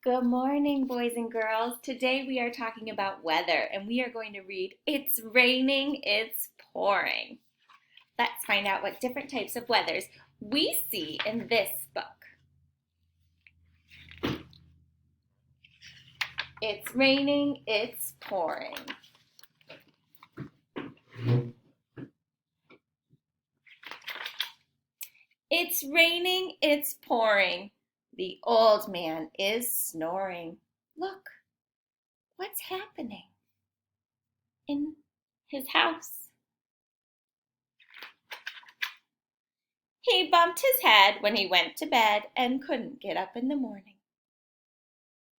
Good morning, boys and girls. Today we are talking about weather and we are going to read It's Raining, It's Pouring. Let's find out what different types of weathers we see in this book. It's raining, it's pouring. It's raining, it's pouring. The old man is snoring. Look, what's happening in his house? He bumped his head when he went to bed and couldn't get up in the morning.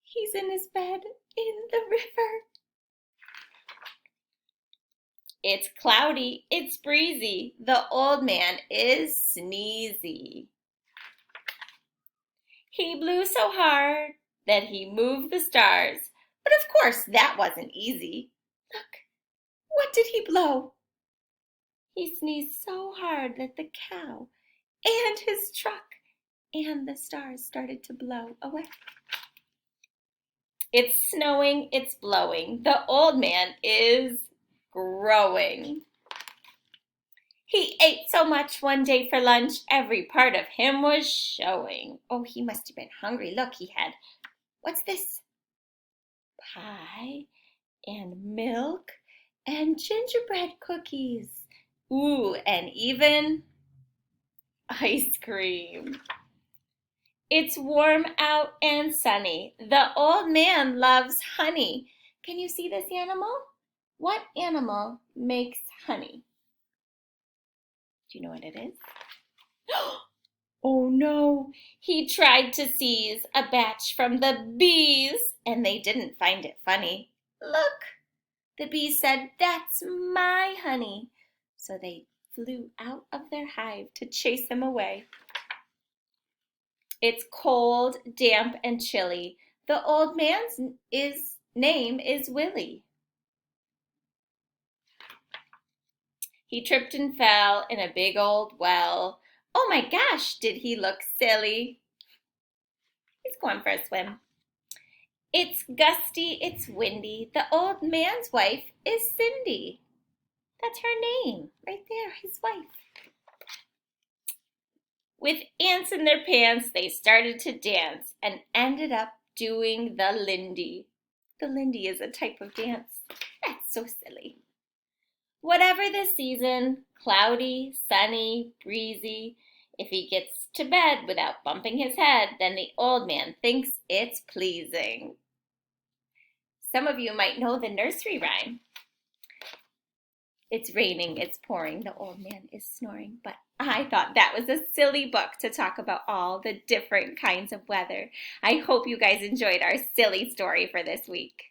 He's in his bed in the river. It's cloudy, it's breezy. The old man is sneezy. He blew so hard that he moved the stars. But of course that wasn't easy. Look, what did he blow? He sneezed so hard that the cow and his truck and the stars started to blow away. It's snowing, it's blowing. The old man is growing. He ate so much one day for lunch, every part of him was showing. Oh, he must have been hungry. Look, he had, what's this? Pie and milk and gingerbread cookies. Ooh, and even ice cream. It's warm out and sunny. The old man loves honey. Can you see this animal? What animal makes honey? Do you know what it is? Oh no, he tried to seize a batch from the bees, and they didn't find it funny. Look, the bees said, "That's my honey." So they flew out of their hive to chase him away. It's cold, damp, and chilly. The old man's name is Willie. He tripped and fell in a big old well. Oh my gosh, did he look silly? He's going for a swim. It's gusty, it's windy. The old man's wife is Cindy. That's her name, right there, his wife. With ants in their pants, they started to dance and ended up doing the Lindy. The Lindy is a type of dance. That's so silly. Whatever the season, cloudy, sunny, breezy, if he gets to bed without bumping his head, then the old man thinks it's pleasing. Some of you might know the nursery rhyme. It's raining, it's pouring, the old man is snoring. But I thought that was a silly book to talk about all the different kinds of weather. I hope you guys enjoyed our silly story for this week.